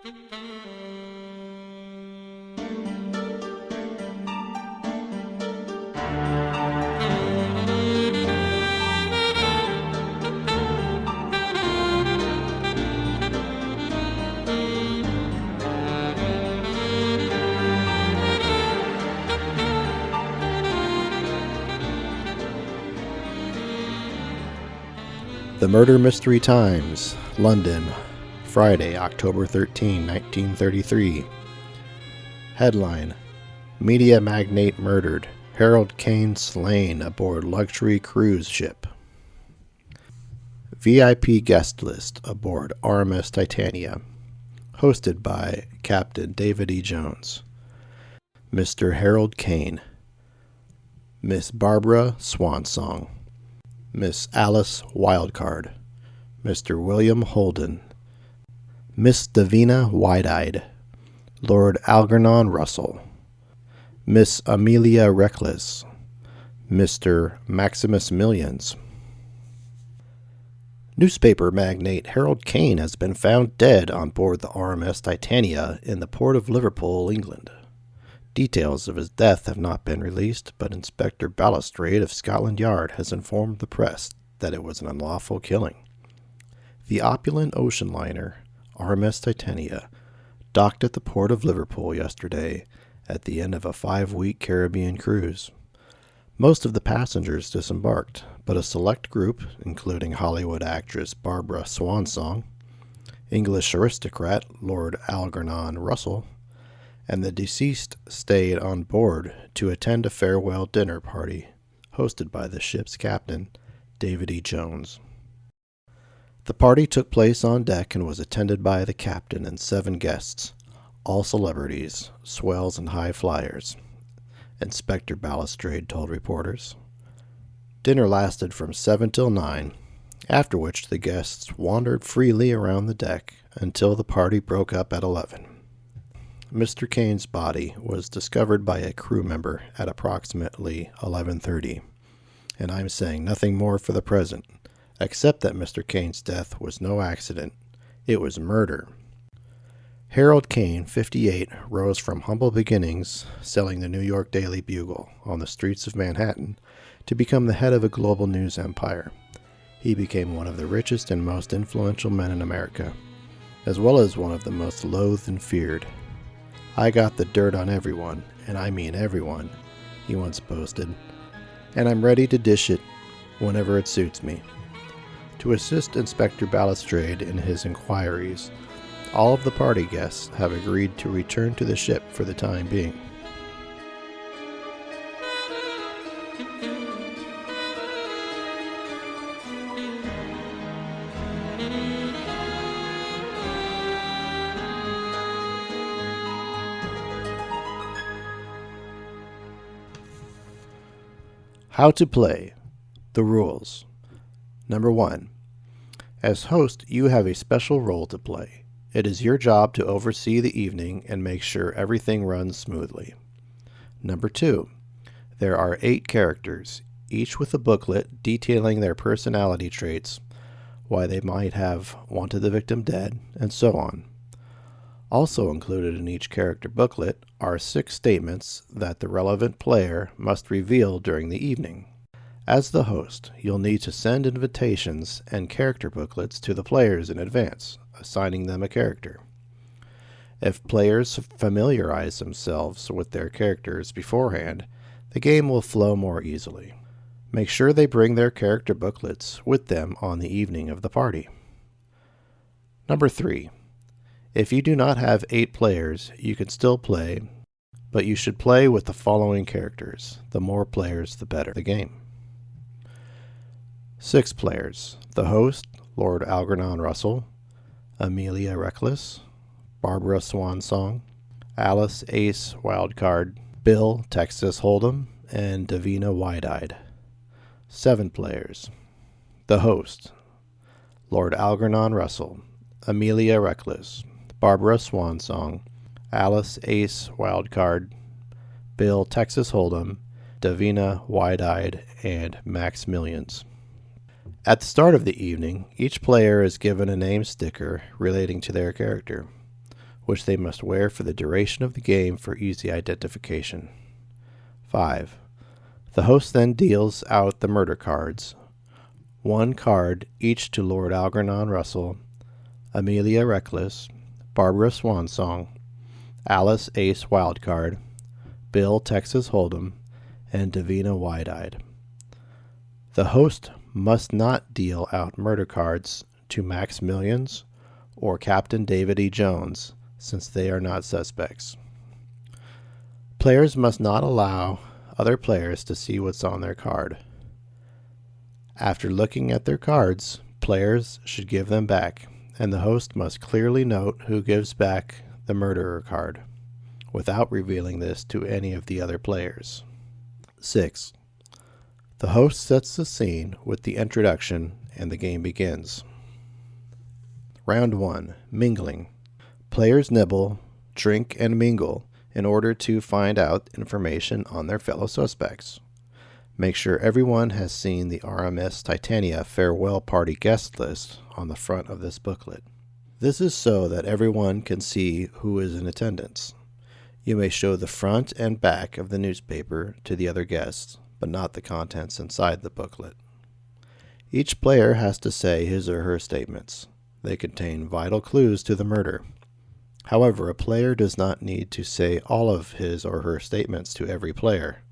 The Murder Mystery Times, London, Friday, October 13, 1933. Headline: Media magnate murdered. Harold Kane slain aboard luxury cruise ship. VIP guest list aboard RMS Titania. Hosted by Captain David E. Jones. Mr. Harold Kane. Miss Barbara Swansong. Miss Alice Wildcard, Mr. William Holden, Miss Davina Wide-Eyed, Lord Algernon Russell, Miss Amelia Reckless, Mr. Maximus Millions. Newspaper magnate Harold Kane has been found dead on board the RMS Titania in the port of Liverpool, England. Details of his death have not been released, but Inspector Balustrade of Scotland Yard has informed the press that it was an unlawful killing. The opulent ocean liner, RMS Titania, docked at the port of Liverpool yesterday at the end of a 5-week Caribbean cruise. Most of the passengers disembarked, but a select group, including Hollywood actress Barbara Swansong, English aristocrat Lord Algernon Russell, and the deceased stayed on board to attend a farewell dinner party hosted by the ship's captain, David E. Jones. The party took place on deck and was attended by the captain and 7 guests, all celebrities, swells and high flyers, Inspector Balustrade told reporters. Dinner lasted from 7 till 9, after which the guests wandered freely around the deck until the party broke up at 11. Mr. Kane's body was discovered by a crew member at approximately 11:30, and I'm saying nothing more for the present, except that Mr. Kane's death was no accident. It was murder. Harold Kane, 58, rose from humble beginnings selling the New York Daily Bugle on the streets of Manhattan to become the head of a global news empire. He became one of the richest and most influential men in America, as well as one of the most loathed and feared. "I got the dirt on everyone, and I mean everyone," he once boasted, "and I'm ready to dish it whenever it suits me." To assist Inspector Balustrade in his inquiries, all of the party guests have agreed to return to the ship for the time being. How to play. The rules. Number 1. As host, you have a special role to play. It is your job to oversee the evening and make sure everything runs smoothly. Number 2. There are 8 characters, each with a booklet detailing their personality traits, why they might have wanted the victim dead, and so on. Also included in each character booklet are 6 statements that the relevant player must reveal during the evening. As the host, you'll need to send invitations and character booklets to the players in advance, assigning them a character. If players familiarize themselves with their characters beforehand, the game will flow more easily. Make sure they bring their character booklets with them on the evening of the party. Number 3. If you do not have 8 players, you can still play, but you should play with the following characters. The more players, the better the game. 6 players. The host, Lord Algernon Russell, Amelia Reckless, Barbara Swansong, Alice Ace Wildcard, Bill Texas Hold'em, and Davina Wide-Eyed. 7 players. The host, Lord Algernon Russell, Amelia Reckless, Barbara Swansong, Alice Ace Wildcard, Bill Texas Hold'em, Davina Wide-Eyed, and Max Millions. At the start of the evening, each player is given a name sticker relating to their character. which they must wear for the duration of the game for easy identification. 5. The host then deals out the murder cards, one card each to Lord Algernon Russell, Amelia Reckless, Barbara Swansong, Alice Ace Wildcard, Bill Texas Hold'em, and Davina Wide-Eyed. The host must not deal out murder cards to Max Millions or Captain David E. Jones, since they are not suspects. Players must not allow other players to see what's on their card. After looking at their cards, players should give them back, and the host must clearly note who gives back the murderer card, without revealing this to any of the other players. 6. The host sets the scene with the introduction, and the game begins. Round 1. Mingling. Players nibble, drink, and mingle in order to find out information on their fellow suspects. Make sure everyone has seen the RMS Titania farewell party guest list on the front of this booklet. This is so that everyone can see who is in attendance. You may show the front and back of the newspaper to the other guests, but not the contents inside the booklet. Each player has to say his or her statements. They contain vital clues to the murder. However, a player does not need to say all of his or her statements to every player.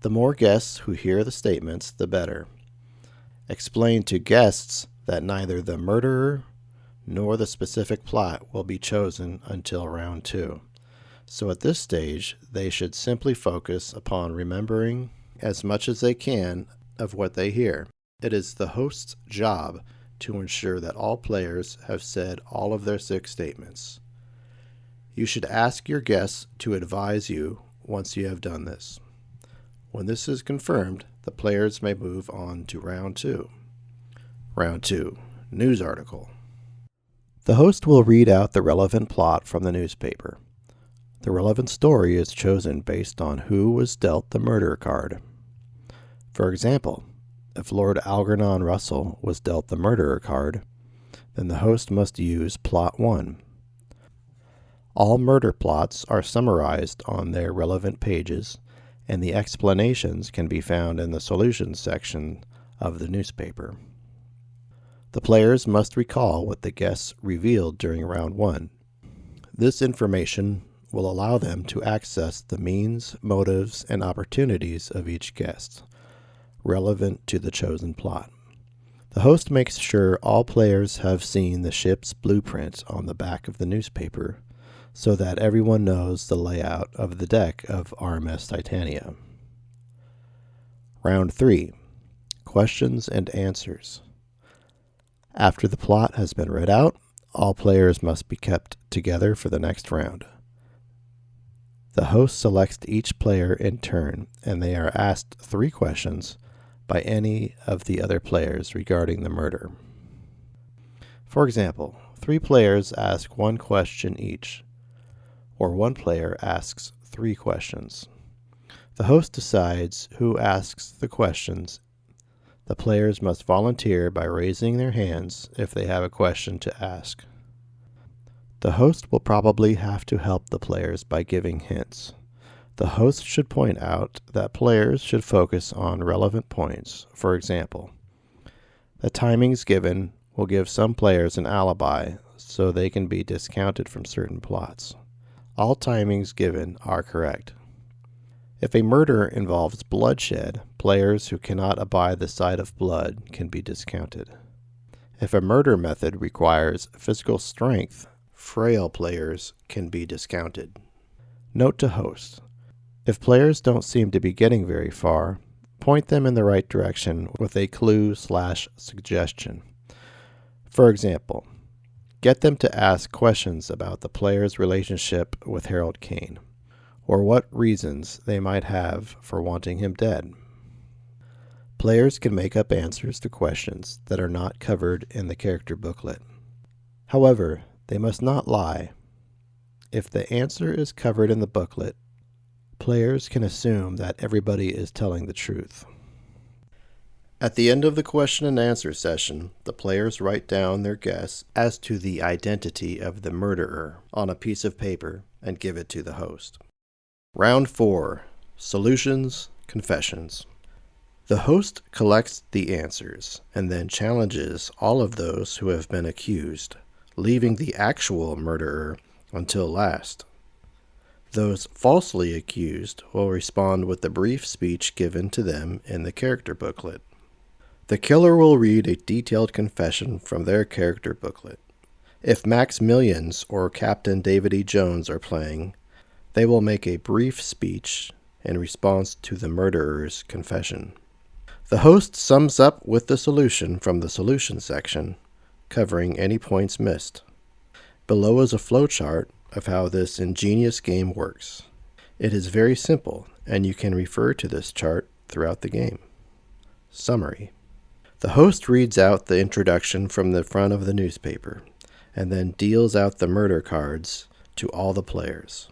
The more guests who hear the statements, the better. Explain to guests that neither the murderer nor the specific plot will be chosen until round 2. So at this stage, they should simply focus upon remembering as much as they can of what they hear. It is the host's job to ensure that all players have said all of their 6 statements. You should ask your guests to advise you once you have done this. When this is confirmed, the players may move on to round 2. Round 2. News article. The host will read out the relevant plot from the newspaper. The relevant story is chosen based on who was dealt the murder card. For example, if Lord Algernon Russell was dealt the murderer card, then the host must use plot 1. All murder plots are summarized on their relevant pages, and the explanations can be found in the solutions section of the newspaper. The players must recall what the guests revealed during round 1. This information will allow them to access the means, motives, and opportunities of each guest, relevant to the chosen plot. The host makes sure all players have seen the ship's blueprint on the back of the newspaper, so that everyone knows the layout of the deck of RMS Titania. Round 3. Questions and answers. After the plot has been read out, all players must be kept together for the next round. The host selects each player in turn, and they are asked 3 questions by any of the other players regarding the murder. For example, 3 players ask 1 question each, or 1 player asks 3 questions. The host decides who asks the questions. The players must volunteer by raising their hands if they have a question to ask. The host will probably have to help the players by giving hints. The host should point out that players should focus on relevant points. For example, the timings given will give some players an alibi so they can be discounted from certain plots. All timings given are correct. If a murder involves bloodshed, players who cannot abide the sight of blood can be discounted. If a murder method requires physical strength, frail players can be discounted. Note to host: if players don't seem to be getting very far, point them in the right direction with a clue/suggestion. For example, get them to ask questions about the player's relationship with Harold Kane, or what reasons they might have for wanting him dead. Players can make up answers to questions that are not covered in the character booklet. However, they must not lie. If the answer is covered in the booklet, players can assume that everybody is telling the truth. At the end of the question and answer session, the players write down their guess as to the identity of the murderer on a piece of paper and give it to the host. Round 4. Solutions, Confessions. The host collects the answers and then challenges all of those who have been accused, leaving the actual murderer until last. Those falsely accused will respond with the brief speech given to them in the character booklet. The killer will read a detailed confession from their character booklet. If Maximilians or Captain David E. Jones are playing, they will make a brief speech in response to the murderer's confession. The host sums up with the solution from the solution section, covering any points missed. Below is a flowchart of how this ingenious game works. It is very simple, and you can refer to this chart throughout the game. Summary. The host reads out the introduction from the front of the newspaper, and then deals out the murder cards to all the players.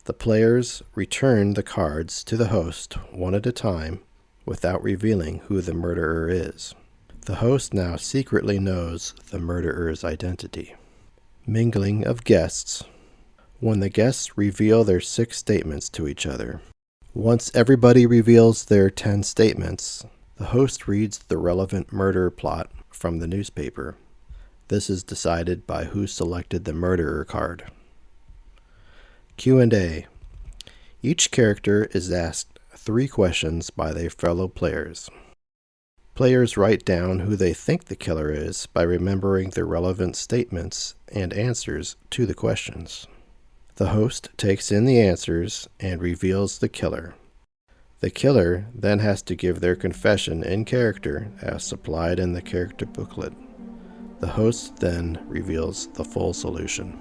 The players return the cards to the host one at a time without revealing who the murderer is. The host now secretly knows the murderer's identity. Mingling of guests. When the guests reveal their 6 statements to each other. Once everybody reveals their 10 statements, the host reads the relevant murder plot from the newspaper. This is decided by who selected the murderer card. Q&A. Each character is asked 3 questions by their fellow players. Players write down who they think the killer is by remembering the relevant statements and answers to the questions. The host takes in the answers and reveals the killer. The killer then has to give their confession in character as supplied in the character booklet. The host then reveals the full solution.